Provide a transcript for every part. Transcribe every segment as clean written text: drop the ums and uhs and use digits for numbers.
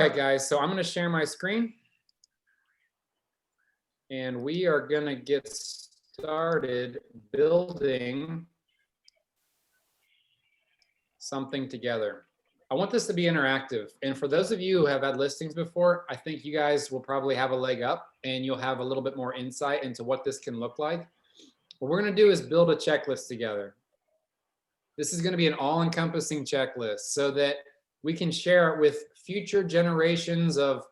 right, guys, so I'm going to share my screen. And we are going to get started building something together. I want this to be interactive. And for those of you who have had listings before, I think you guys will probably have a leg up and you'll have a little bit more insight into what this can look like. What we're going to do is build a checklist together. This is going to be an all-encompassing checklist so that we can share it with future generations of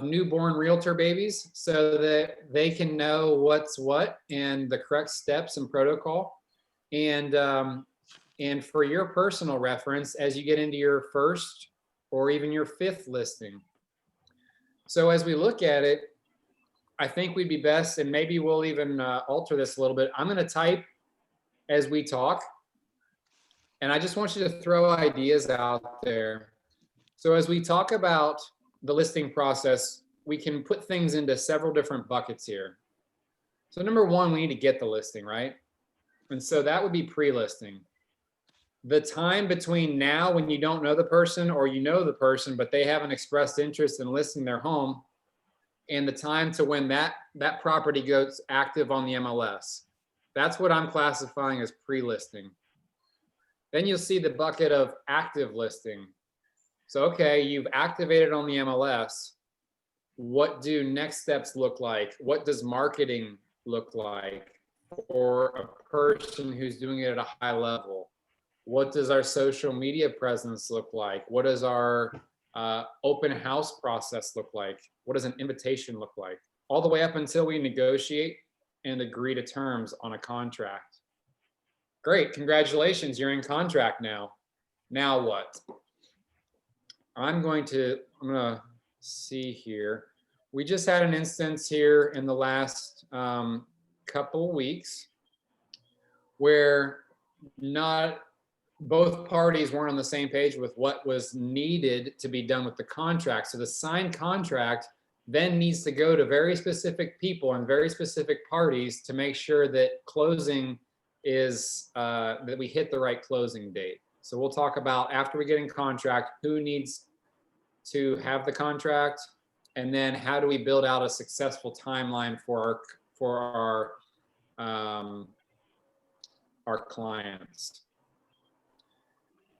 newborn realtor babies so that they can know what's what and the correct steps and protocol. And for your personal reference, as you get into your first or even your fifth listing. So as we look at it, I think we'd be best, and maybe we'll even alter this a little bit. I'm going to type as we talk. And I just want you to throw ideas out there. So as we talk about the listing process, we can put things into several different buckets here. So number one, we need to get the listing, right? And so that would be pre-listing. The time between now when you don't know the person or you know the person, but they haven't expressed interest in listing their home, and the time to when that property goes active on the MLS. That's what I'm classifying as pre-listing. Then you'll see the bucket of active listing. So, okay, you've activated on the MLS. What do next steps look like? What does marketing look like for a person who's doing it at a high level? What does our social media presence look like? What does our open house process look like? What does an invitation look like? All the way up until we negotiate and agree to terms on a contract. Great, congratulations, you're in contract now. Now what? I'm gonna see here. We just had an instance here in the last couple weeks where not both parties weren't on the same page with what was needed to be done with the contract. So the signed contract then needs to go to very specific people and very specific parties to make sure that closing is, that we hit the right closing date. So we'll talk about, after we get in contract, who needs to have the contract, and then how do we build out a successful timeline for our clients.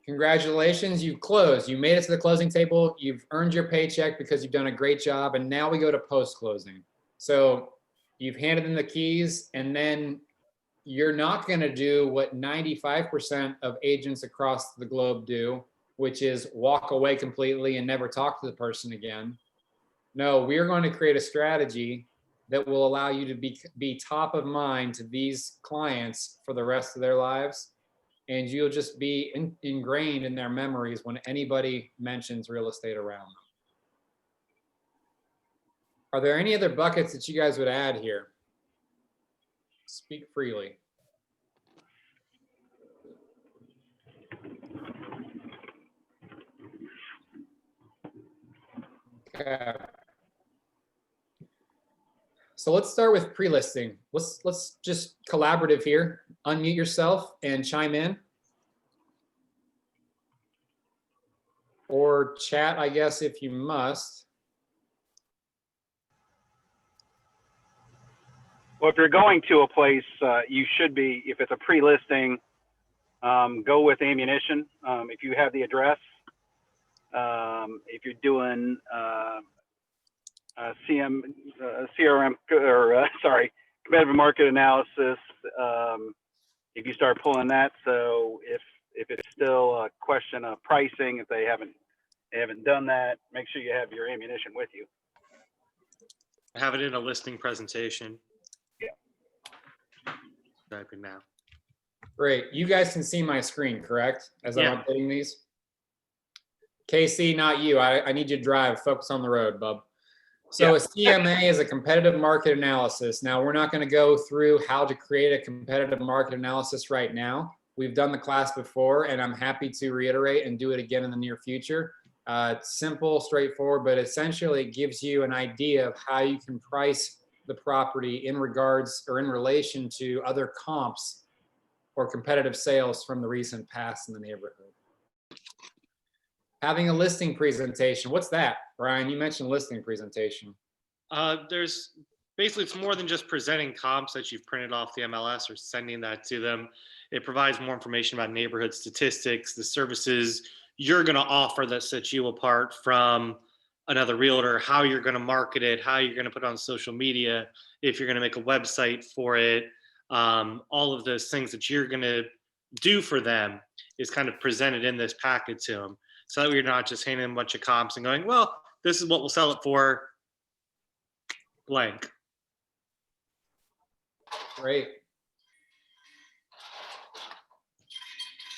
Congratulations, you've closed. You made it to the closing table. You've earned your paycheck because you've done a great job. And now we go to post-closing. So you've handed them the keys, and then you're not going to do what 95% of agents across the globe do, which is walk away completely and never talk to the person again. No, we're going to create a strategy that will allow you to be top of mind to these clients for the rest of their lives. And you'll just be ingrained in their memories when anybody mentions real estate around them. Are there any other buckets that you guys would add here? Speak freely. Okay. So let's start with pre-listing. Let's just collaborative here. Unmute yourself and chime in. Or chat, I guess, if you must. Well, if you're going to a place, you should be, if it's a pre-listing, go with ammunition. If you have the address, if you're doing CRM, or competitive market analysis, if you start pulling that, so if it's still a question of pricing, if they haven't done that, make sure you have your ammunition with you. Have it in a listing presentation. Yeah. Typing now. Great. You guys can see my screen, correct? As Yeah. I'm updating these. KC, not you. I need you to drive. Focus on the road, bub. So Yeah. A CMA is a competitive market analysis. Now, we're not going to go through how to create a competitive market analysis right now. We've done the class before, and I'm happy to reiterate and do it again in the near future. It's simple, straightforward, but essentially it gives you an idea of how you can price the property in regards or in relation to other comps or competitive sales from the recent past in the neighborhood. Having a listing presentation. What's that, Brian? You mentioned listing presentation. There's basically, it's more than just presenting comps that you've printed off the MLS or sending that to them. It provides more information about neighborhood statistics, the services you're going to offer that sets you apart from another realtor, how you're going to market it, how you're going to put it on social media, if you're going to make a website for it. All of those things that you're going to do for them is kind of presented in this packet to them. So that you're not just handing them a bunch of comps and going, well, this is what we'll sell it for, blank. Great.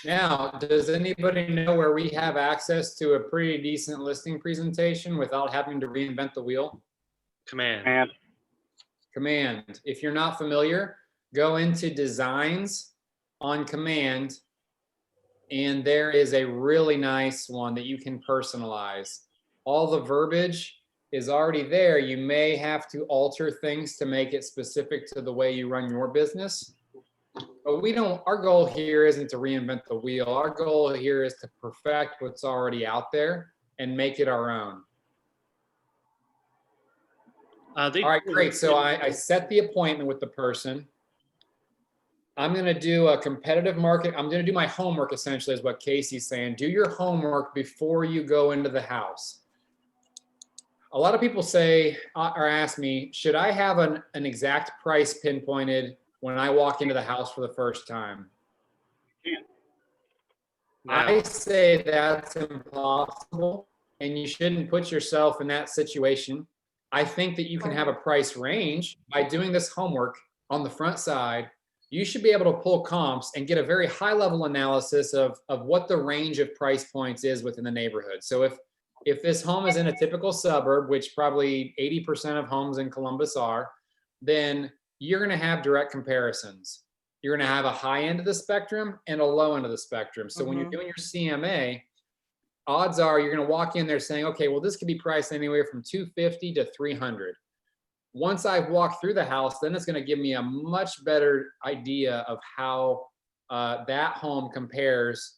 Now, does anybody know where we have access to a pretty decent listing presentation without having to reinvent the wheel? Command. And Command. If you're not familiar, go into designs on Command, and there is a really nice one that you can personalize. All the verbiage is already there. You may have to alter things to make it specific to the way you run your business. But our goal here isn't to reinvent the wheel. Our goal here is to perfect what's already out there and make it our own. All right, great. So I set the appointment with the person. I'm going to do a competitive market. I'm going to do my homework, essentially, is what Casey's saying. Do your homework before you go into the house. A lot of people say or ask me, should I have an exact price pinpointed when I walk into the house for the first time? No. I say that's impossible, and you shouldn't put yourself in that situation. I think that you can have a price range by doing this homework on the front side. You should be able to pull comps and get a very high level analysis of what the range of price points is within the neighborhood. So if this home is in a typical suburb, which probably 80% of homes in Columbus are, then you're going to have direct comparisons. You're going to have a high end of the spectrum and a low end of the spectrum. So when you're doing your CMA, odds are you're going to walk in there saying, okay, well, this could be priced anywhere from $250 to $300. Once I've walked through the house, then it's going to give me a much better idea of how that home compares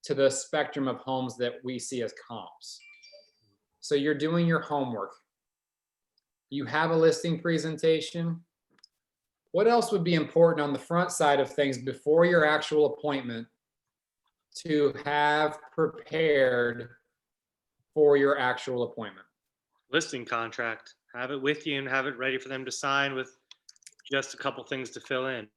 to the spectrum of homes that we see as comps. So you're doing your homework. You have a listing presentation. What else would be important on the front side of things before your actual appointment to have prepared for your actual appointment? Listing contract. Have it with you and have it ready for them to sign with just a couple things to fill in.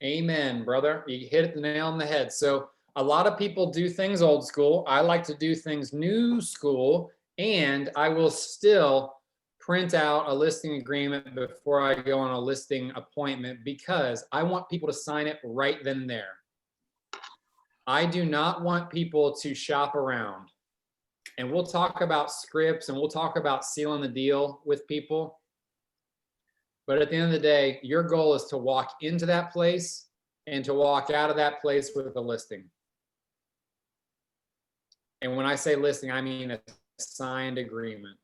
Amen, brother. You hit the nail on the head. So a lot of people do things old school. I like to do things new school, and I will still print out a listing agreement before I go on a listing appointment because I want people to sign it right then and there. I do not want people to shop around. And we'll talk about scripts and we'll talk about sealing the deal with people. But at the end of the day, your goal is to walk into that place and to walk out of that place with a listing. And when I say listing, I mean a signed agreement.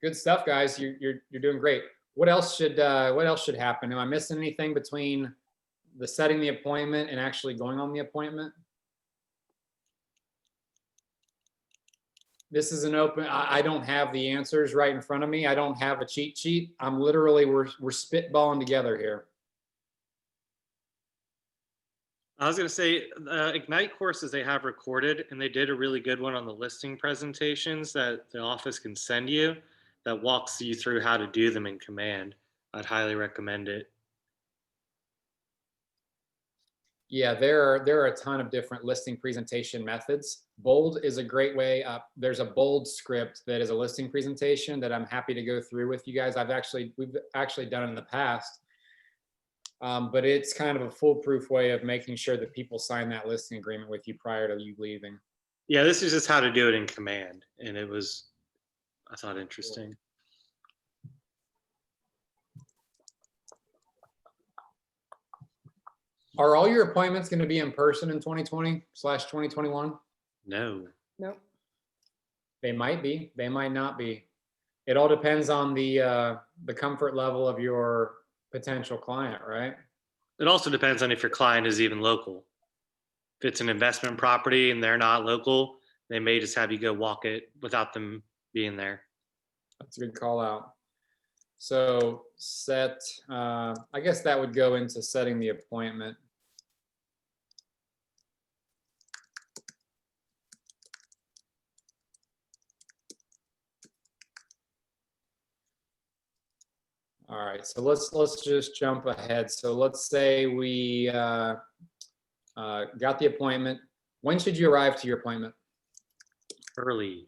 Good stuff, guys. You're doing great. What else should happen? Am I missing anything between the setting the appointment and actually going on the appointment? This is an open, I don't have the answers right in front of me. I don't have a cheat sheet. I'm literally, we're spitballing together here. I was going to say, Ignite courses they have recorded, and they did a really good one on the listing presentations that the office can send you that walks you through how to do them in Command. I'd highly recommend it. Yeah, there are a ton of different listing presentation methods. Bold is a great way. There's a Bold script that is a listing presentation that I'm happy to go through with you guys. We've actually done it in the past, but it's kind of a foolproof way of making sure that people sign that listing agreement with you prior to you leaving. Yeah, this is just how to do it in Command, and it was, I thought, interesting. Are all your appointments going to be in person in 2020/2021? No. Nope. They might be, they might not be. It all depends on the comfort level of your potential client, right? It also depends on if your client is even local. If it's an investment property and they're not local, they may just have you go walk it without them being there. That's a good call out. So set, I guess that would go into setting the appointment. All right, so let's just jump ahead. So let's say we got the appointment. When should you arrive to your appointment? Early.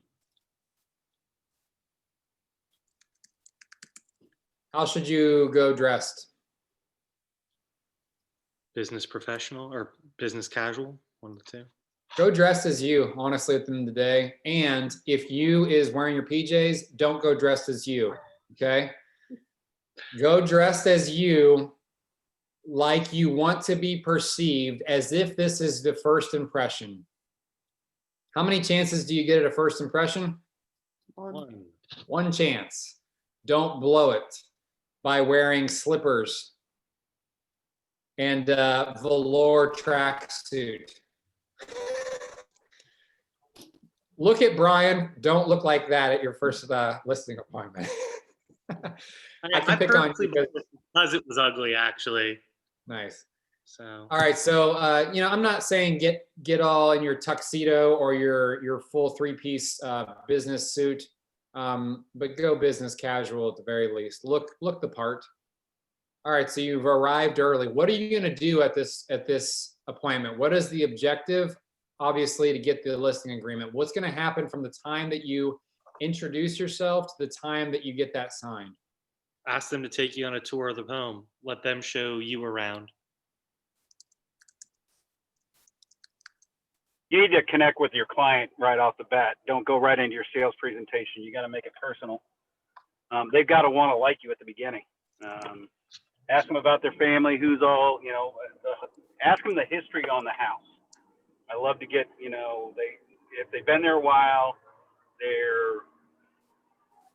How should you go dressed? Business professional or business casual, one of the two. Go dressed as you, honestly, at the end of the day. And if you is wearing your PJs, don't go dressed as you, okay? Go dressed as you, like you want to be perceived, as if this is the first impression. How many chances do you get at a first impression? One. One chance. Don't blow it by wearing slippers and velour tracksuit. Look at Brian. Don't look like that at your first listing appointment. I can pick on you because it was ugly, actually. Nice. So. All right, so I'm not saying get all in your tuxedo or your full three-piece business suit, but go business casual at the very least. Look the part. All right, so you've arrived early. What are you going to do at this appointment? What is the objective? Obviously, to get the listing agreement. What's going to happen from the time that you introduce yourself to the time that you get that signed? Ask them to take you on a tour of the home. Let them show you around. You need to connect with your client right off the bat. Don't go right into your sales presentation. You got to make it personal. They've got to want to like you at the beginning. Ask them about their family, who's all, ask them the history on the house. I love to get, if they've been there a while,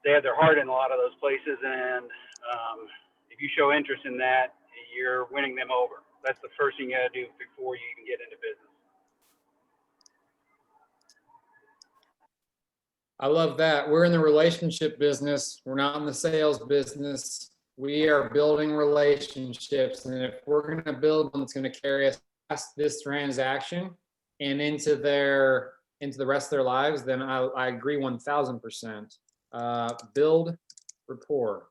they have their heart in a lot of those places. And if you show interest in that, you're winning them over. That's the first thing you got to do before you even get into business. I love that. We're in the relationship business. We're not in the sales business. We are building relationships. And if we're going to build one that's going to carry us past this transaction and into the rest of their lives, then I agree 1000%. Build rapport.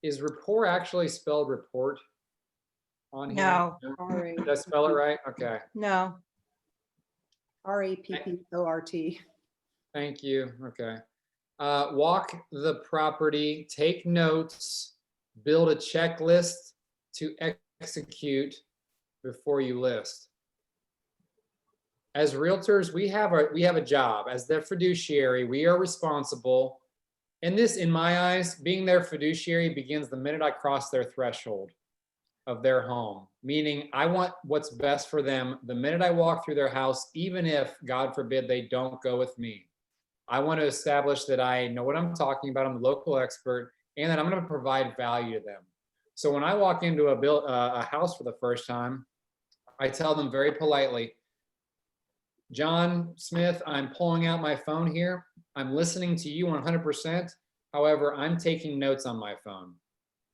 Is rapport actually spelled report on here? No. Did I spell it right? Okay. No. RAPPORT. Thank you. Okay. Walk the property, take notes, build a checklist to execute before you list. As realtors, we have a job. As their fiduciary, we are responsible. And this, in my eyes, being their fiduciary begins the minute I cross their threshold of their home. Meaning, I want what's best for them the minute I walk through their house, even if, God forbid, they don't go with me. I want to establish that I know what I'm talking about. I'm the local expert, and that I'm going to provide value to them. So when I walk into a house for the first time, I tell them very politely, John Smith, I'm pulling out my phone here. I'm listening to you 100%. However, I'm taking notes on my phone.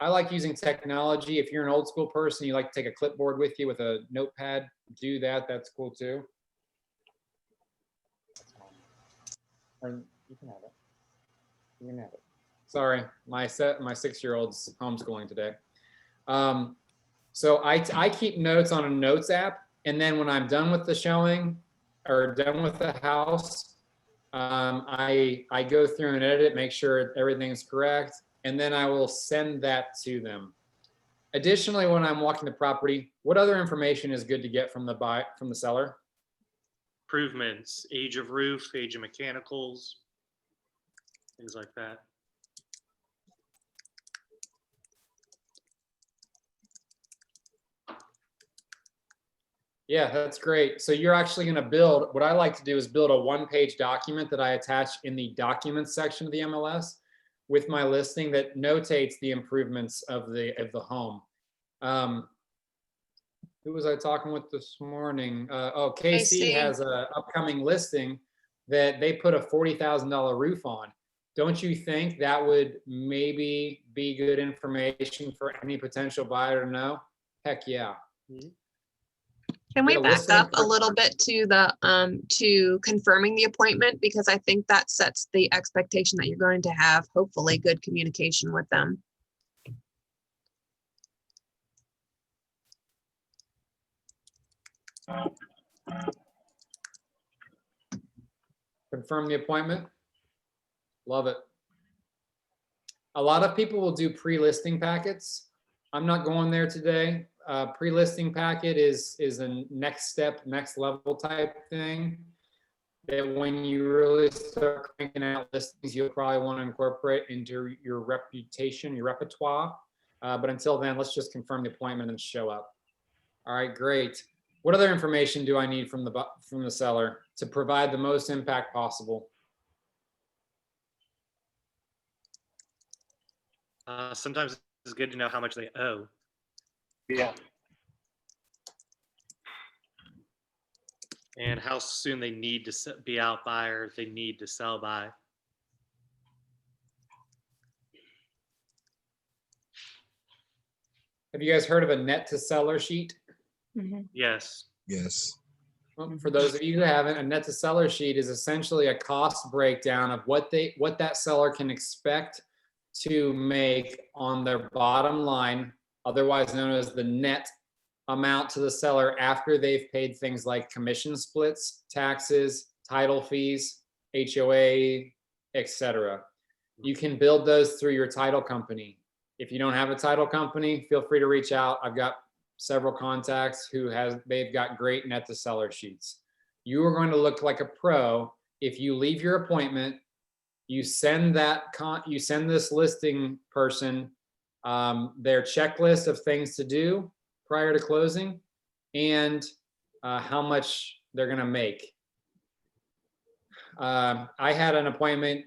I like using technology. If you're an old school person, you like to take a clipboard with you with a notepad, do that. That's cool too. Or you can have it. You can have it. Sorry, my 6-year-old's homeschooling today. So I keep notes on a notes app, and then when I'm done with the showing or done with the house, I go through and edit it, make sure everything's correct, and then I will send that to them. Additionally, when I'm walking the property, what other information is good to get from the seller? Improvements, age of roof, age of mechanicals, things like that. Yeah, that's great. So you're actually going to build, what I like to do is build a one-page document that I attach in the documents section of the MLS with my listing that notates the improvements of the home. Who was I talking with this morning? Oh, KC KC. has a upcoming listing that they put a $40,000 roof on. Don't you think that would maybe be good information for any potential buyer to know? Heck yeah. Can we Yeah, back listing up a for- little bit to the, to confirming the appointment? Because I think that sets the expectation that you're going to have hopefully good communication with them. Confirm the appointment. Love it. A lot of people will do pre-listing packets. I'm not going there today. Pre-listing packet is a next step, next level type thing. That when you really start cranking out listings, you'll probably want to incorporate into your reputation, your repertoire. But until then, let's just confirm the appointment and show up. All right, great. What other information do I need from the seller to provide the most impact possible? Sometimes it's good to know how much they owe. Yeah. And how soon they need to be out by, or if they need to sell by. Have you guys heard of a net to seller sheet? Yes. Yes. Well, for those of you who haven't, a net to seller sheet is essentially a cost breakdown of what that seller can expect to make on their bottom line, otherwise known as the net amount to the seller after they've paid things like commission splits, taxes, title fees, HOA, etc. You can build those through your title company. If you don't have a title company, feel free to reach out. I've got several contacts they've got great net to seller sheets. You are going to look like a pro if you leave your appointment, you send this listing person their checklist of things to do prior to closing and how much they're going to make. I had an appointment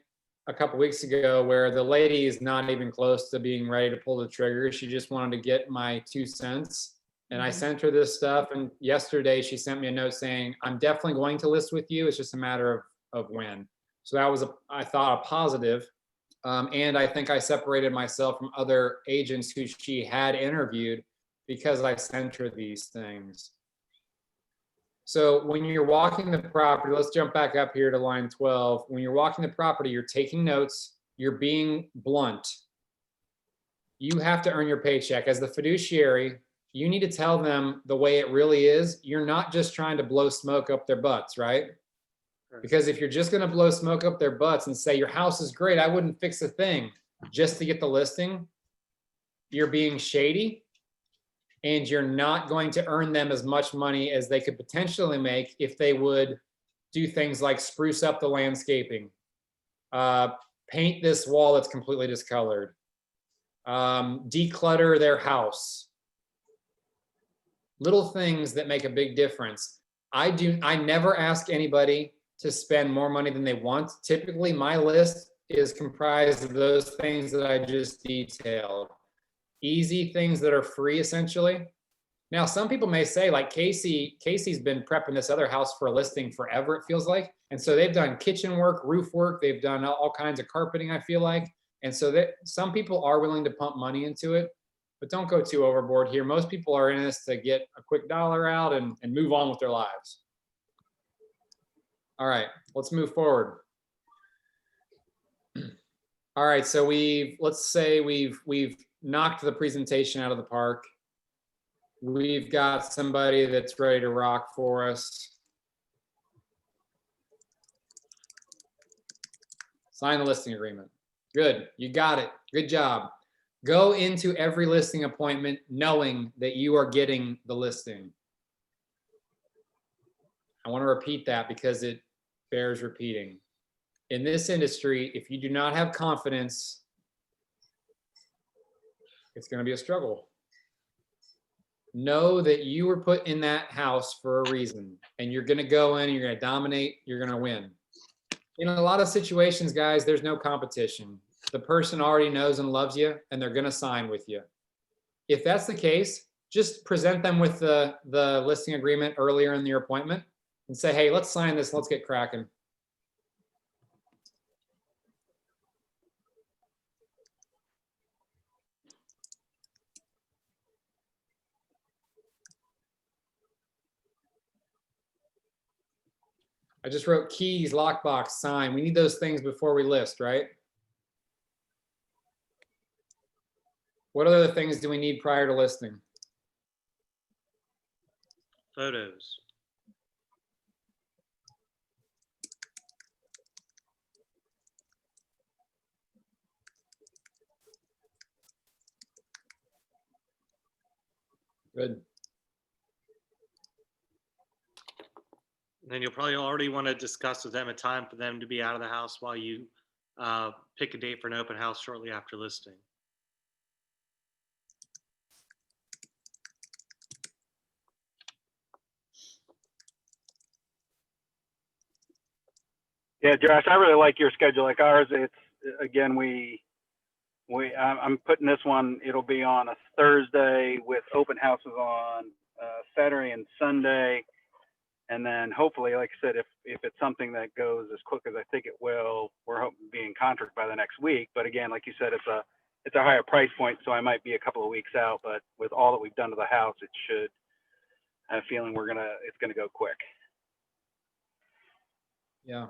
a couple weeks ago where the lady is not even close to being ready to pull the trigger. She just wanted to get my 2 cents. And I sent her this stuff. And yesterday she sent me a note saying, I'm definitely going to list with you. It's just a matter of when. So that was, I thought, a positive. And I think I separated myself from other agents who she had interviewed because I sent her these things. So when you're walking the property, let's jump back up here to line 12. When you're walking the property, you're taking notes, you're being blunt. You have to earn your paycheck. As the fiduciary, you need to tell them the way it really is. You're not just trying to blow smoke up their butts, right? Because if you're just going to blow smoke up their butts and say your house is great, I wouldn't fix a thing just to get the listing, you're being shady and you're not going to earn them as much money as they could potentially make if they would do things like spruce up the landscaping, paint this wall that's completely discolored, declutter their house. Little things that make a big difference. I never ask anybody to spend more money than they want. Typically, my list is comprised of those things that I just detailed. Easy things that are free, essentially. Now, some people may say, like Casey's been prepping this other house for a listing forever, it feels like. And so they've done kitchen work, roof work, they've done all kinds of carpeting, I feel like. And so that some people are willing to pump money into it, but don't go too overboard here. Most people are in this to get a quick dollar out and move on with their lives. All right, let's move forward. All right, so let's say we've knocked the presentation out of the park. We've got somebody that's ready to rock for us. Sign the listing agreement. Good, you got it. Good job. Go into every listing appointment knowing that you are getting the listing. I want to repeat that because it bears repeating. In this industry, if you do not have confidence, it's going to be a struggle. Know that you were put in that house for a reason, and you're going to go in, you're going to dominate, you're going to win. In a lot of situations, guys, there's no competition. The person already knows and loves you, and they're going to sign with you. If that's the case, just present them with the listing agreement earlier in your appointment and say, hey, let's sign this, let's get cracking. I just wrote keys, lockbox, sign. We need those things before we list, right? What other things do we need prior to listing? Photos. Good. Then you'll probably already want to discuss with them a time for them to be out of the house while you pick a date for an open house shortly after listing. Yeah, Josh, I really like your schedule. Like ours, it's again, I'm putting this one. It'll be on a Thursday with open houses on Saturday and Sunday, and then hopefully, like I said, if it's something that goes as quick as I think it will, we're hoping to be in contract by the next week. But again, like you said, it's a higher price point, so I might be a couple of weeks out. But with all that we've done to the house, it should. I have a feeling it's gonna go quick. Yeah.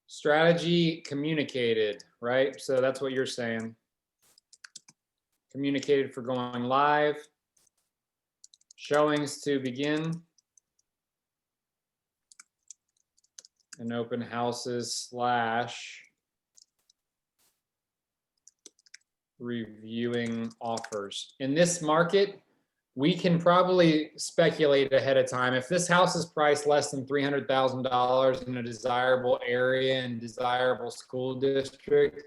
Strategy communicated, right? So that's what you're saying. Communicated for going live. Showings to begin. And open houses / reviewing offers. In this market, we can probably speculate ahead of time. If this house is priced less than $300,000 in a desirable area and desirable school district,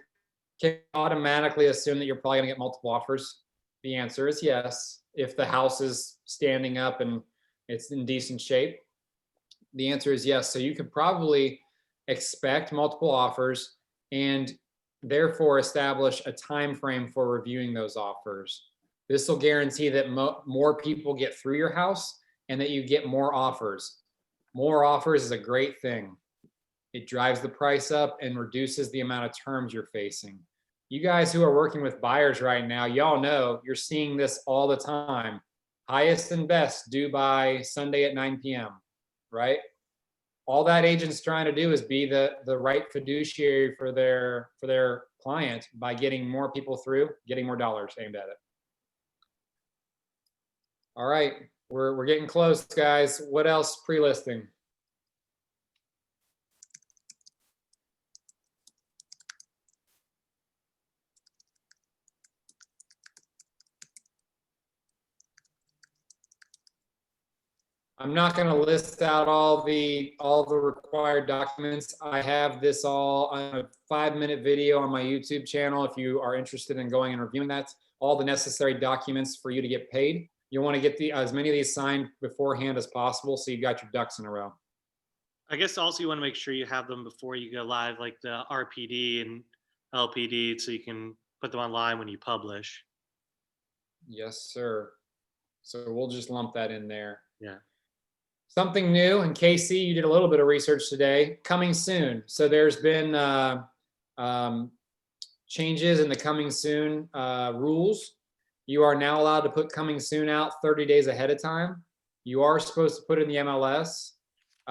can automatically assume that you're probably gonna get multiple offers? The answer is yes. If the house is standing up and it's in decent shape, the answer is yes. So you could probably expect multiple offers and therefore establish a time frame for reviewing those offers. This will guarantee that more people get through your house and that you get more offers. More offers is a great thing. It drives the price up and reduces the amount of terms you're facing. You guys who are working with buyers right now, y'all know you're seeing this all the time. Highest and best due by Sunday at 9 p.m., right? All that agent's trying to do is be the right fiduciary for their client by getting more people through, getting more dollars aimed at it. All right, we're getting close, guys. What else pre-listing? I'm not going to list out all the required documents. I have this all on a 5-minute video on my YouTube channel. If you are interested in going and reviewing that, all the necessary documents for you to get paid. You want to get as many of these signed beforehand as possible, so you got your ducks in a row. I guess also you want to make sure you have them before you go live, like the RPD and LPD, so you can put them online when you publish. Yes, sir. So we'll just lump that in there. Yeah. Something new, and Casey, you did a little bit of research today, coming soon. So there's been changes in the coming soon rules. You are now allowed to put coming soon out 30 days ahead of time. You are supposed to put it in the MLS.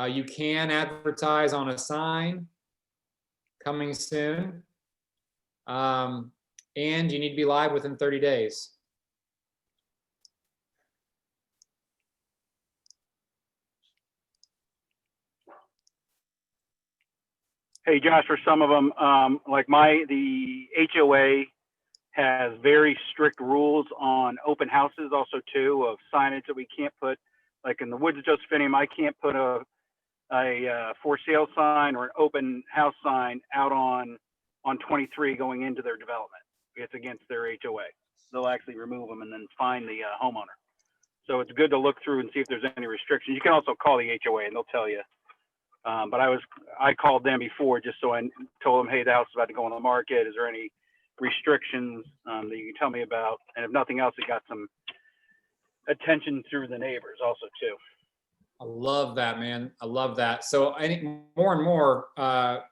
You can advertise on a sign, coming soon. And you need to be live within 30 days. Hey, Josh, for some of them, like the HOA has very strict rules on open houses also too, of signage that we can't put, like in the Woods of Josephinium, I can't put a for sale sign or an open house sign out on 23 going into their development. It's against their HOA. They'll actually remove them and then fine the homeowner. So it's good to look through and see if there's any restrictions. You can also call the HOA and they'll tell you But I called them before just so I told them, hey, the house is about to go on the market. Is there any restrictions that you can tell me about? And if nothing else, it got some attention through the neighbors also too. I love that, man. I love that. So I think more and more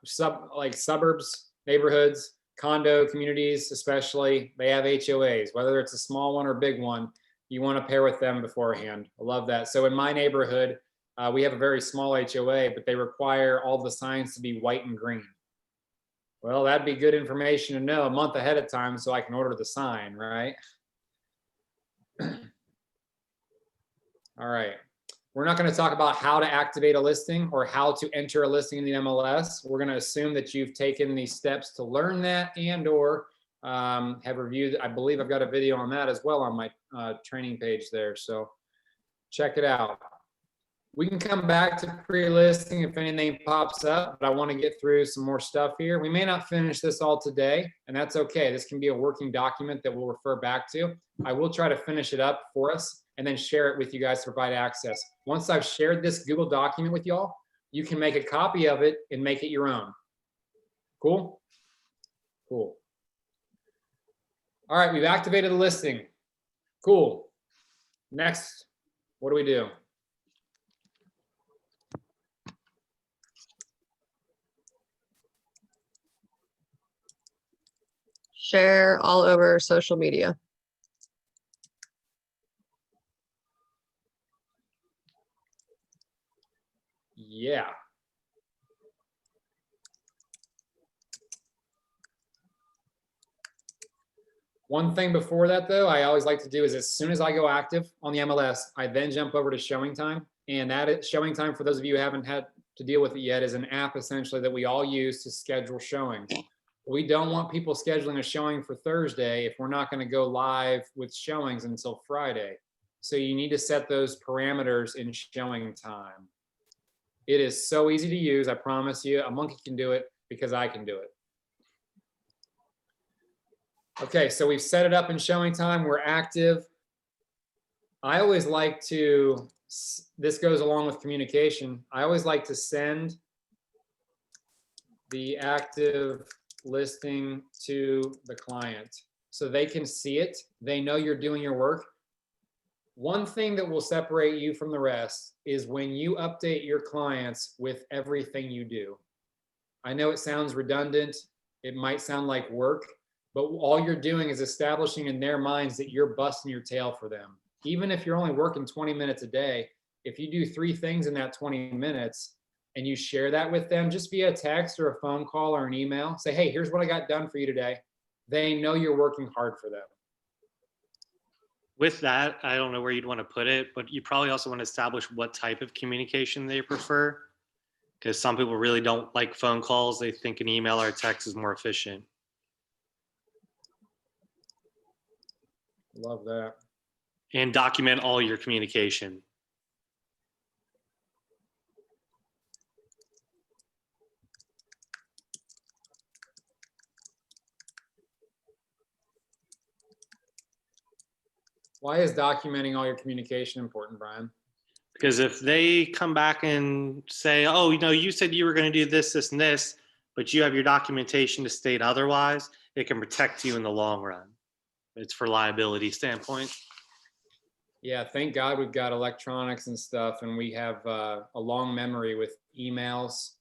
suburbs, neighborhoods, condo communities, especially, they have HOAs, whether it's a small one or a big one, you want to pair with them beforehand. I love that. So in my neighborhood, we have a very small HOA, but they require all the signs to be white and green. Well, that'd be good information to know a month ahead of time so I can order the sign, right? All right. We're not going to talk about how to activate a listing or how to enter a listing in the MLS. We're going to assume that you've taken these steps to learn that and or have reviewed. I believe I've got a video on that as well on my training page there. So check it out. We can come back to pre-listing if anything pops up, but I want to get through some more stuff here. We may not finish this all today, and that's okay. This can be a working document that we'll refer back to. I will try to finish it up for us and then share it with you guys to provide access. Once I've shared this Google document with y'all, you can make a copy of it and make it your own. Cool? Cool. All right, we've activated the listing. Cool. Next, what do we do? Share all over social media. Yeah. One thing before that, though, I always like to do is as soon as I go active on the MLS, I then jump over to Showing Time. And that is Showing Time, for those of you who haven't had to deal with it yet, is an app essentially that we all use to schedule showings. We don't want people scheduling a showing for Thursday if we're not going to go live with showings until Friday. So you need to set those parameters in Showing Time. It is so easy to use. I promise you, a monkey can do it because I can do it. Okay, so we've set it up in Showing Time. We're active. I always like to, this goes along with communication. I always like to send the active listing to the client so they can see it. They know you're doing your work. One thing that will separate you from the rest is when you update your clients with everything you do. I know it sounds redundant. It might sound like work, but all you're doing is establishing in their minds that you're busting your tail for them. Even if you're only working 20 minutes a day, if you do 3 things in that 20 minutes and you share that with them just via text or a phone call or an email, say, hey, here's what I got done for you today. They know you're working hard for them. With that, I don't know where you'd want to put it, but you probably also want to establish what type of communication they prefer, because some people really don't like phone calls. They think an email or a text is more efficient. Love that. And document all your communication. Why is documenting all your communication important, Brian? Because if they come back and say, oh, you said you were going to do this, this, and this, but you have your documentation to state otherwise, it can protect you in the long run. It's for liability standpoint. Yeah, thank God we've got electronics and stuff, and we have a long memory with emails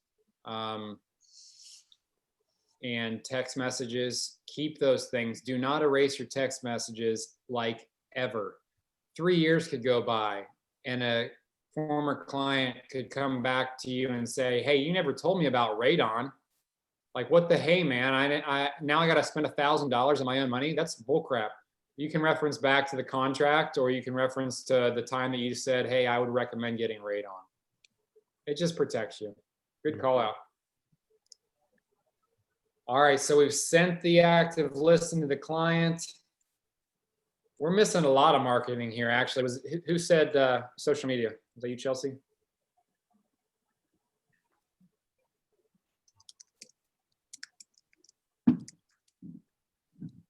and text messages. Keep those things. Do not erase your text messages like ever. 3 years could go by and a former client could come back to you and say, hey, you never told me about Radon. Like, what the hey, man, now I got to spend $1,000 of my own money. That's bullcrap. You can reference back to the contract, or you can reference to the time that you said, hey, I would recommend getting Radon. It just protects you. Good call out. All right, so we've sent the active listing to the client. We're missing a lot of marketing here, actually. Who said social media? Was that you, Chelsea?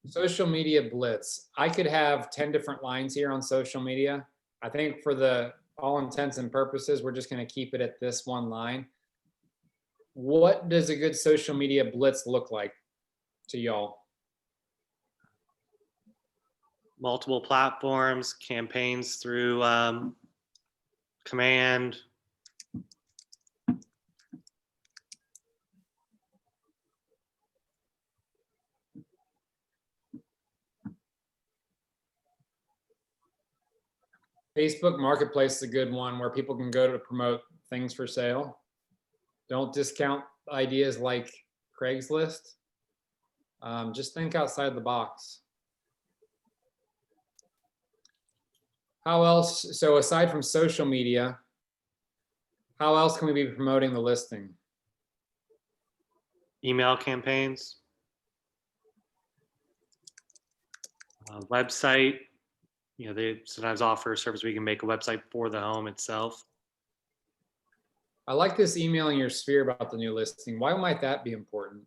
Social media blitz. I could have 10 different lines here on social media. I think for the all intents and purposes, we're just going to keep it at this one line. what does a good social media blitz look like to y'all? Multiple platforms, campaigns through Command. Facebook Marketplace is a good one where people can go to promote things for sale. Don't discount ideas like Craigslist. Just think outside the box. How else? So aside from social media, how else can we be promoting the listing? Email campaigns, website. You know, they sometimes offer a service where you can make a website for the home itself. I like this emailing your sphere about the new listing. Why might that be important?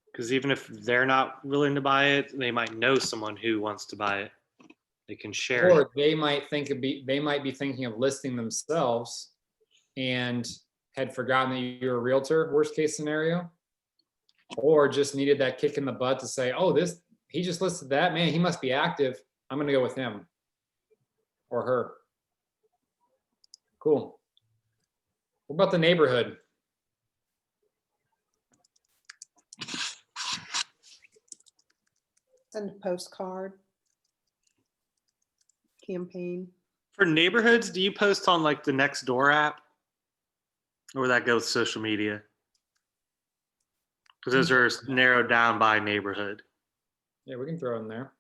Because even if they're not willing to buy it, they might know someone who wants to buy it. They can share it. Or they might be thinking of listing themselves and had forgotten that you're a realtor, worst case scenario, or just needed that kick in the butt to say, oh, he just listed that, man, he must be active. I'm gonna go with him or her. Cool. What about the neighborhood? Send a postcard. Campaign. For neighborhoods, do you post on like the Nextdoor app? Or would that go with social media? Because those are narrowed down by neighborhood. Yeah, we can throw it in there.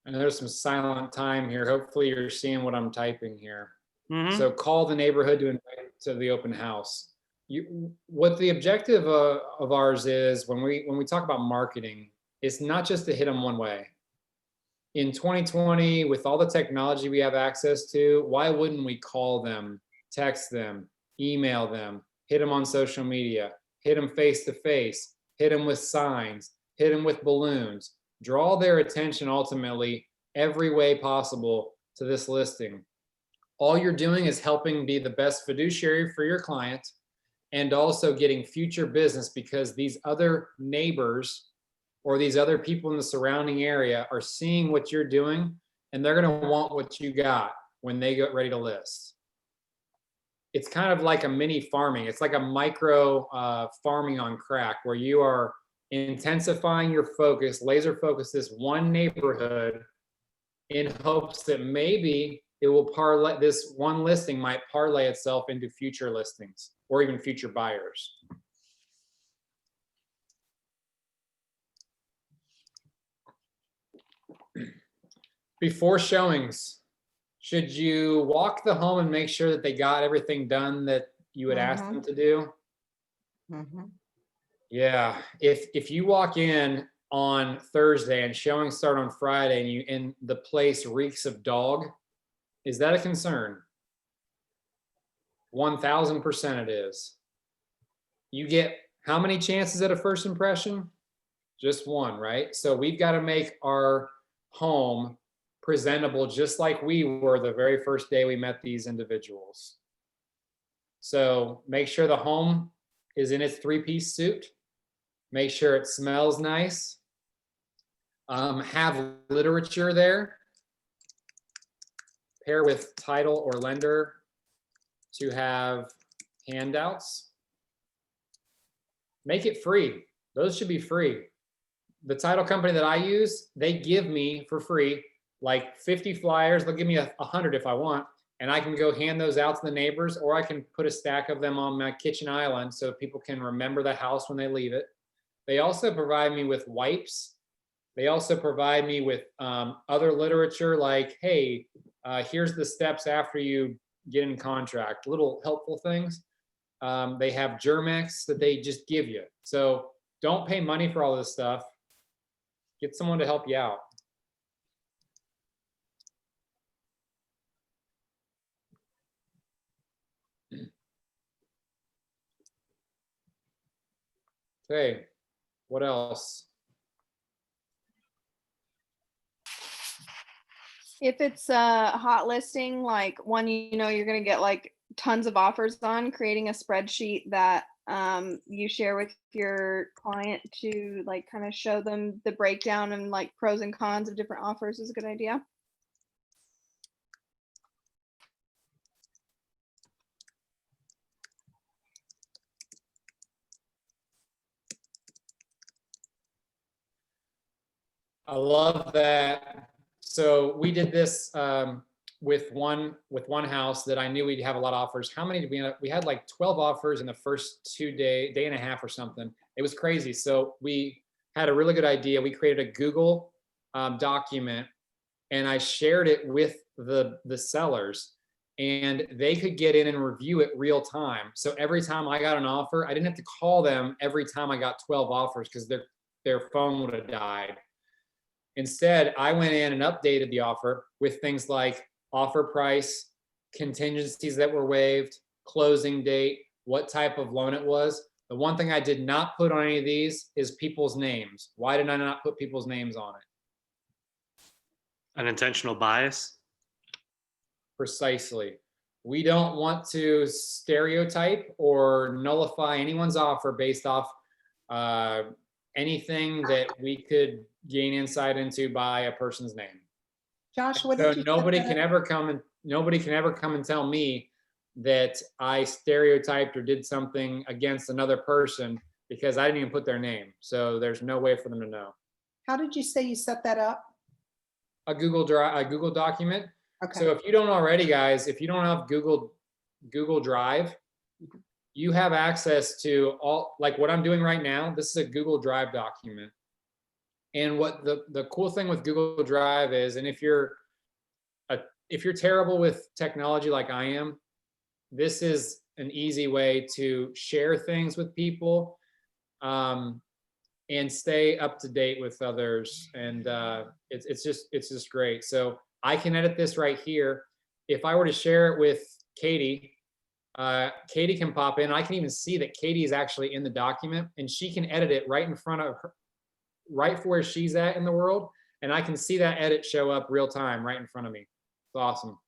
And there's some silent time here. Hopefully you're seeing what I'm typing here. Mhm. So call the neighborhood to invite to the open house. What the objective of ours is when we talk about marketing, it's not just to hit them one way. In 2020, with all the technology we have access to, why wouldn't we call them, text them, email them, hit them on social media, hit them face to face, hit them with signs, hit them with balloons, draw their attention ultimately every way possible to this listing. All you're doing is helping be the best fiduciary for your client and also getting future business because these other neighbors or these other people in the surrounding area are seeing what you're doing and they're going to want what you got when they get ready to list. It's kind of like a mini farming. It's like a micro farming on crack where you are intensifying your focus, laser focus this one neighborhood in hopes that maybe it will parlay, this one listing might parlay itself into future listings or even future buyers. Before showings, should you walk the home and make sure that they got everything done that you had asked them to do? Yeah, if you walk in on Thursday and showings start on Friday and the place reeks of dog, is that a concern? 1000% it is. You get how many chances at a first impression? Just one, right? So we've got to make our home presentable just like we were the very first day we met these individuals. So make sure the home is in its three-piece suit. Make sure it smells nice. Have literature there. Pair with title or lender to have handouts. Make it free. Those should be free. The title company that I use, they give me for free like 50 flyers. They'll give me 100 if I want, and I can go hand those out to the neighbors, or I can put a stack of them on my kitchen island so people can remember the house when they leave it. They also provide me with wipes. They also provide me with other literature like, hey, here's the steps after you get in contract, little helpful things. They have Germex that they just give you. So don't pay money for all this stuff. Get someone to help you out. Okay, what else? If it's a hot listing, like one you know you're gonna get like tons of offers on, creating a spreadsheet that you share with your client to like kind of show them the breakdown and like pros and cons of different offers is a good idea. I love that. So we did this with one house that I knew we'd have a lot of offers. How many did we end up? We had like 12 offers in the first day and a half or something. It was crazy. So we had a really good idea. We created a Google document, and I shared it with the sellers, and they could get in and review it real time. So every time I got an offer, I didn't have to call them every time I got 12 offers because their phone would have died. Instead, I went in and updated the offer with things like offer price, contingencies that were waived, closing date, what type of loan it was. The one thing I did not put on any of these is people's names. Why did I not put people's names on it? An intentional bias. Precisely. We don't want to stereotype or nullify anyone's offer based off anything that we could gain insight into by a person's name. Josh, what So did you? nobody can ever come and tell me that I stereotyped or did something against another person because I didn't even put their name. So there's no way for them to know. How did you say you set that up? A Google Drive, a Google document. Okay. So if you don't already, guys, if you don't have Google Drive, you have access to all, like what I'm doing right now. This is a Google Drive document. And what the cool thing with Google Drive is, and if you're terrible with technology like I am, this is an easy way to share things with people and stay up to date with others. And it's just great. So I can edit this right here. If I were to share it with Katie, Katie can pop in. I can even see that Katie is actually in the document, and she can edit it right in front of her, right for where she's at in the world. And I can see that edit show up real time right in front of me. It's awesome.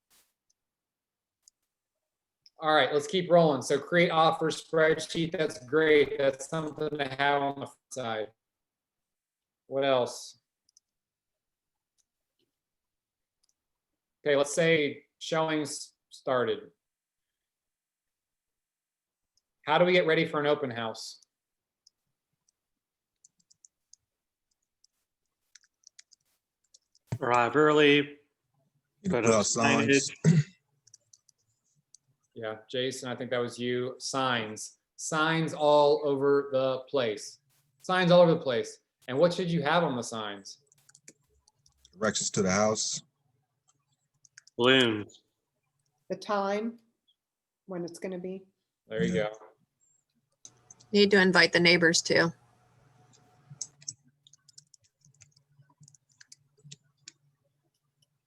All right, let's keep rolling. So create offer spreadsheet. That's great. That's something to have on the side. What else? Okay, let's say showings started. How do we get ready for an open house? Arrive early. You Put put up out signs. Yeah, Jason, I think that was you. Signs all over the place. Signs all over the place. And what should you have on the signs? Directions to the house. Balloons. The time, when it's gonna be. There you go. Need to invite the neighbors too.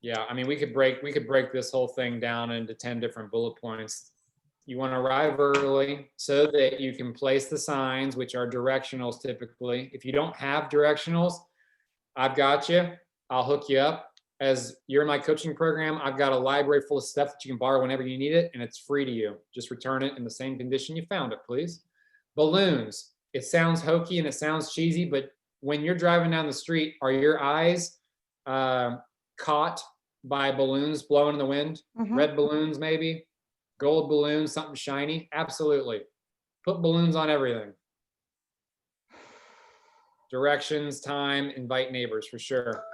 Yeah, I mean, we could break this whole thing down into 10 different bullet points. You want to arrive early so that you can place the signs, which are directionals typically. If you don't have directionals, I've got you. I'll hook you up. As you're in my coaching program, I've got a library full of stuff that you can borrow whenever you need it, and it's free to you. Just return it in the same condition you found it, please. Balloons. It sounds hokey and it sounds cheesy, but when you're driving down the street, are your eyes caught by balloons blowing in the wind? Mhm. Red balloons, maybe gold balloons, something shiny. Absolutely. Put balloons on everything. Directions, time, invite neighbors for sure.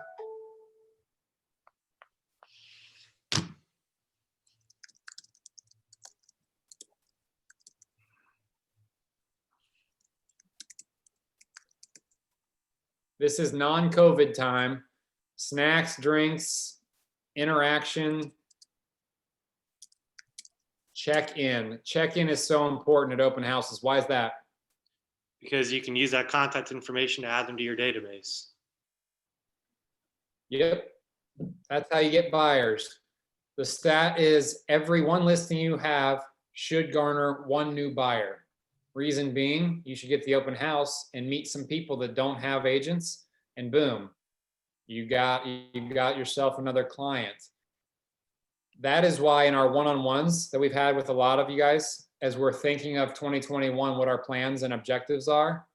This is non-COVID time. Snacks, drinks, interaction. Check-in. Check-in is so important at open houses. Why is that? Because you can use that contact information to add them to your database. Yep. That's how you get buyers. The stat is every one listing you have should garner one new buyer. Reason being, you should get the open house and meet some people that don't have agents, and boom, you got yourself another client. That is why in our one-on-ones that we've had with a lot of you guys, as we're thinking of 2021, what our plans and objectives are,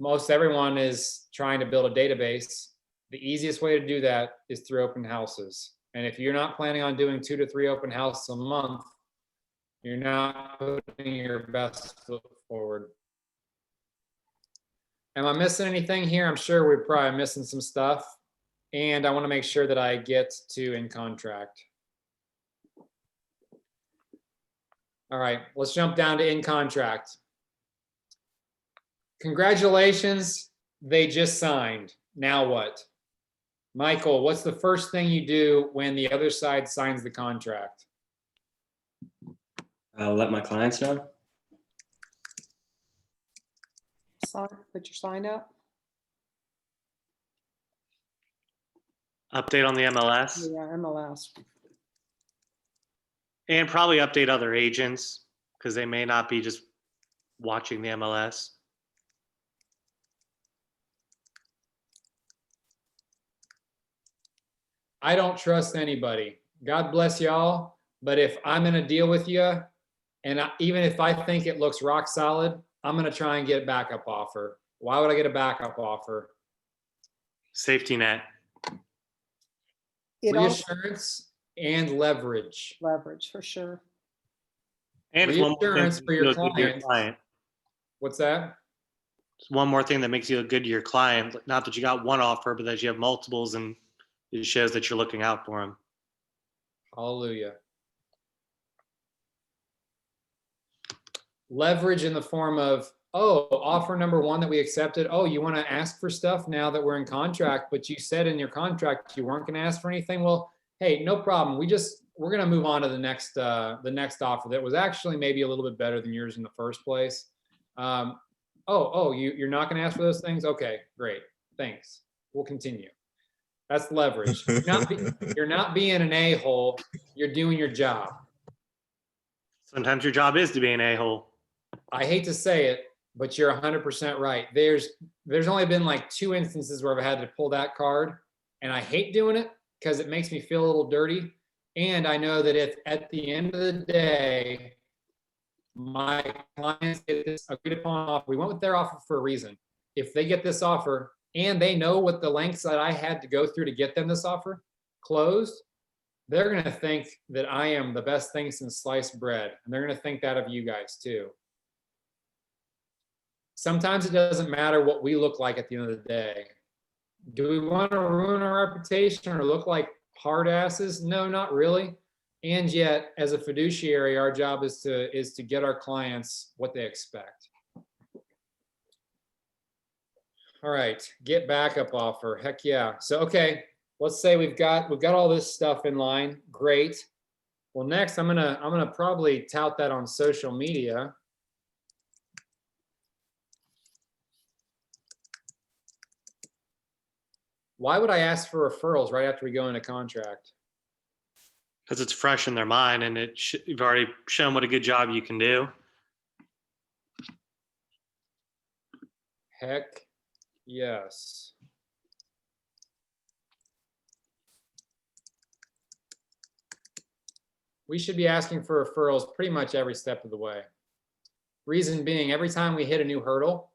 most everyone is trying to build a database. The easiest way to do that is through open houses. And if you're not planning on doing 2 to 3 open houses a month, you're not putting your best foot forward. Am I missing anything here? I'm sure we're probably missing some stuff. And I want to make sure that I get to in contract. All right, let's jump down to in contract. Congratulations, they just signed. Now what? Michael, what's the first thing you do when the other side signs the contract? I'll let my clients know. Put your sign up. Update on the MLS Yeah, MLS. and probably update other agents because they may not be just watching the MLS. I don't trust anybody. God bless y'all. But if I'm in a deal with you, and even if I think it looks rock solid, I'm going to try and get a backup offer. Why would I get a backup offer? Safety net. It also Reassurance and leverage. leverage for sure. And it's one more thing Reassurance that for your makes you look good to client. What's that? It's one more thing that makes you look good to your client. Not that you got one offer, but that you have multiples, and it shows that you're looking out for them. Hallelujah. Leverage in the form of, oh, offer number one that we accepted. Oh, you want to ask for stuff now that we're in contract, but you said in your contract you weren't going to ask for anything. Well, hey, no problem. We're going to move on to the next offer that was actually maybe a little bit better than yours in the first place. You're not going to ask for those things? Okay, great. Thanks. We'll continue. That's leverage. You're not being an a-hole. You're doing your job. Sometimes your job is to be an a-hole. I hate to say it, but you're 100% right. There's only been like 2 instances where I've had to pull that card, and I hate doing it because it makes me feel a little dirty. And I know that if at the end of the day, my clients get this agreed upon offer, we went with their offer for a reason. If they get this offer and they know what the lengths that I had to go through to get them this offer closed, they're going to think that I am the best thing since sliced bread. And they're going to think that of you guys too. Sometimes it doesn't matter what we look like at the end of the day. Do we want to ruin our reputation or look like hard asses? No, not really. And yet, as a fiduciary, our job is to get our clients what they expect. All right, get backup offer. Heck yeah. So, okay, let's say we've got all this stuff in line. Great. Well, next I'm gonna probably tout that on social media. Why would I ask for referrals right after we go into contract? Because it's fresh in their mind, and you've already shown what a good job you can do. Heck yes. We should be asking for referrals pretty much every step of the way. Reason being, every time we hit a new hurdle,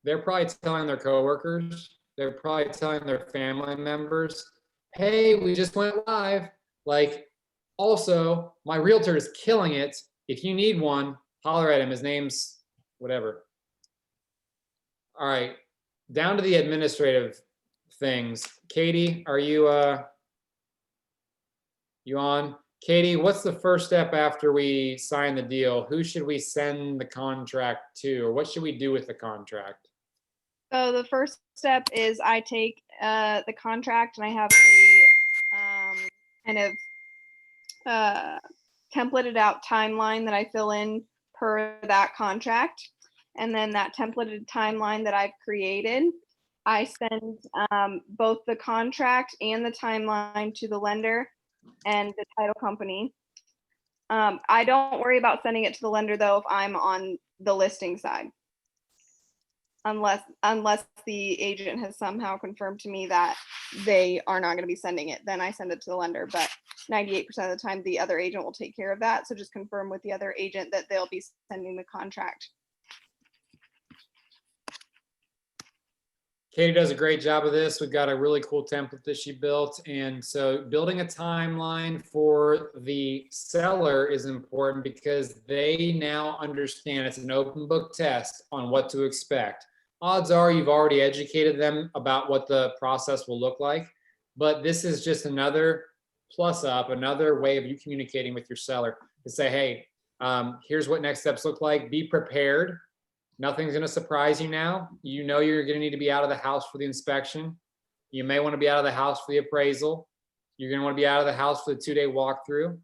they're probably telling their coworkers, they're probably telling their family members, hey, we just went live. Like, also, my realtor is killing it. If you need one, holler at him. His name's whatever. All right, down to the administrative things. Katie, are you on? Katie, what's the first step after we sign the deal? Who should we send the contract to, or what should we do with the contract? So the first step is I take the contract and I have a kind of templated out timeline that I fill in per that contract. And then that templated timeline that I've created, I send both the contract and the timeline to the lender and the title company. I don't worry about sending it to the lender though if I'm on the listing side. Unless the agent has somehow confirmed to me that they are not going to be sending it, then I send it to the lender. But 98% of the time, the other agent will take care of that. So just confirm with the other agent that they'll be sending the contract. Katie does a great job of this. We've got a really cool template that she built. And so building a timeline for the seller is important because they now understand it's an open book test on what to expect. Odds are you've already educated them about what the process will look like, but this is just another plus up, another way of you communicating with your seller to say, hey, here's what next steps look like. Be prepared. Nothing's going to surprise you now. You know you're going to need to be out of the house for the inspection. You may want to be out of the house for the appraisal. You're going to want to be out of the house for the 2-day walkthrough.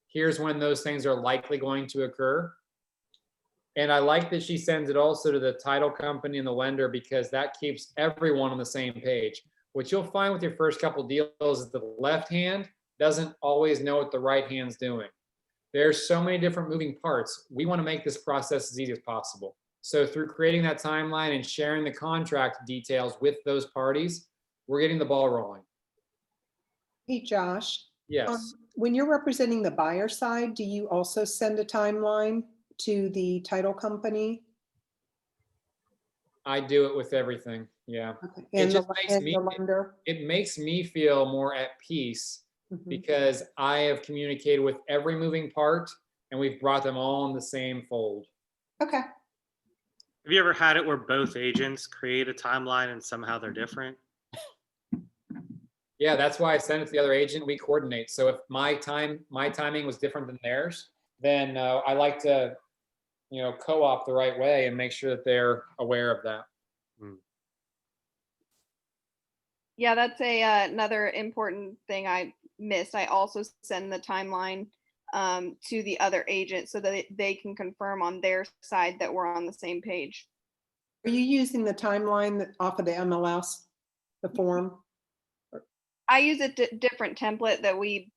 Here's when those things are likely going to occur. And I like that she sends it also to the title company and the lender because that keeps everyone on the same page. What you'll find with your first couple deals is the left hand doesn't always know what the right hand's doing. There's so many different moving parts. We want to make this process as easy as possible. So through creating that timeline and sharing the contract details with those parties, we're getting the ball rolling. Hey, Josh. Yes. When you're representing the buyer side, do you also send a timeline to the title company? I do it with everything. Yeah. Okay. It And just the makes and me- the lender? It makes me feel more at peace Mhm. because I have communicated with every moving part and we've brought them all in the same fold. Okay. Have you ever had it where both agents create a timeline and somehow they're different? Yeah, that's why I send it to the other agent. We coordinate. So if my timing was different than theirs, then I like to, co-op the right way and make sure that they're aware of that. Yeah, that's another important thing I missed. I also send the timeline to the other agent so that they can confirm on their side that we're on the same page. Are you using the timeline off of the MLS, the form? I use a different template that we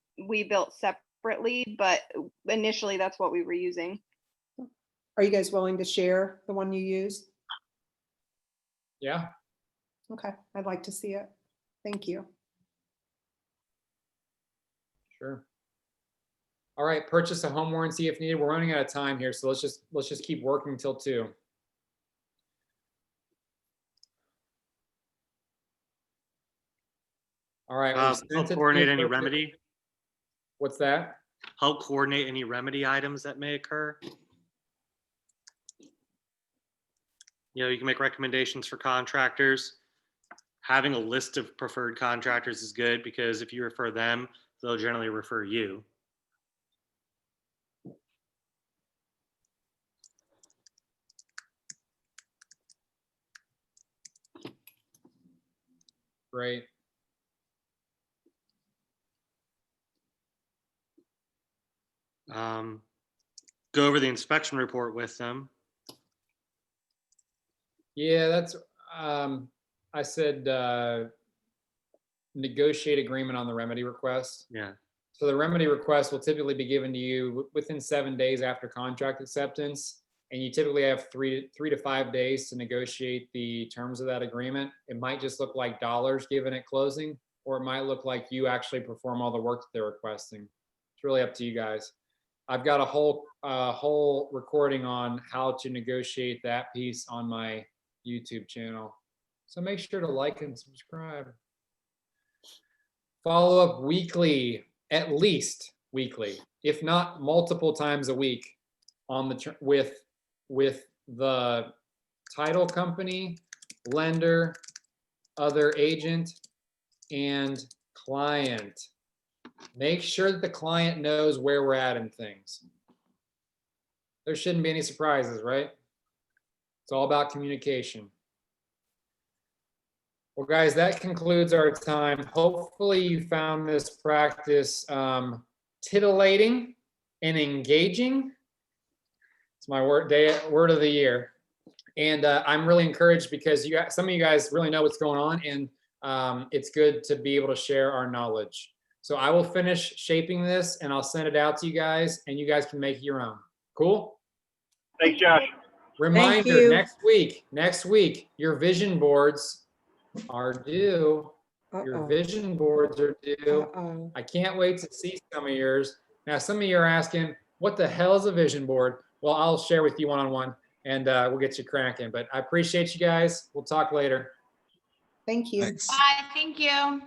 built separately, but initially that's what we were using. Are you guys willing to share the one you use? Yeah. Okay, I'd like to see it. Thank you. Sure. All right, purchase a home warranty if needed. We're running out of time here, so let's just keep working till 2. All right. we've sent Help it to coordinate the any appropriate- remedy? What's that? Help coordinate any remedy items that may occur? You can make recommendations for contractors. Having a list of preferred contractors is good because if you refer them, they'll generally refer you. Great. Go over the inspection report with them. Yeah, that's, I said, negotiate agreement on the remedy request. Yeah. So the remedy request will typically be given to you within 7 days after contract acceptance. And you typically have 3 to 5 days to negotiate the terms of that agreement. It might just look like dollars given at closing, or it might look like you actually perform all the work that they're requesting. It's really up to you guys. I've got a whole recording on how to negotiate that piece on my YouTube channel. So make sure to like and subscribe. Follow up weekly, at least weekly, if not multiple times a week on the with the title company, lender, other agent, and client. Make sure that the client knows where we're at in things. There shouldn't be any surprises, right? It's all about communication. Well, guys, that concludes our time. Hopefully you found this practice titillating and engaging. It's my word of the year. And I'm really encouraged because some of you guys really know what's going on, and it's good to be able to share our knowledge. So I will finish shaping this and I'll send it out to you guys and you guys can make your own. Cool? Thanks, Josh. Reminder, you. next week, your vision boards are due. Your Uh-oh. vision boards are due. Uh-oh. I can't wait to see some of yours. Now, some of you are asking, what the hell is a vision board? Well, I'll share with you one-on-one and we'll get you cracking. But I appreciate you guys. We'll talk later. Thank you. Thanks. Bye, thank you.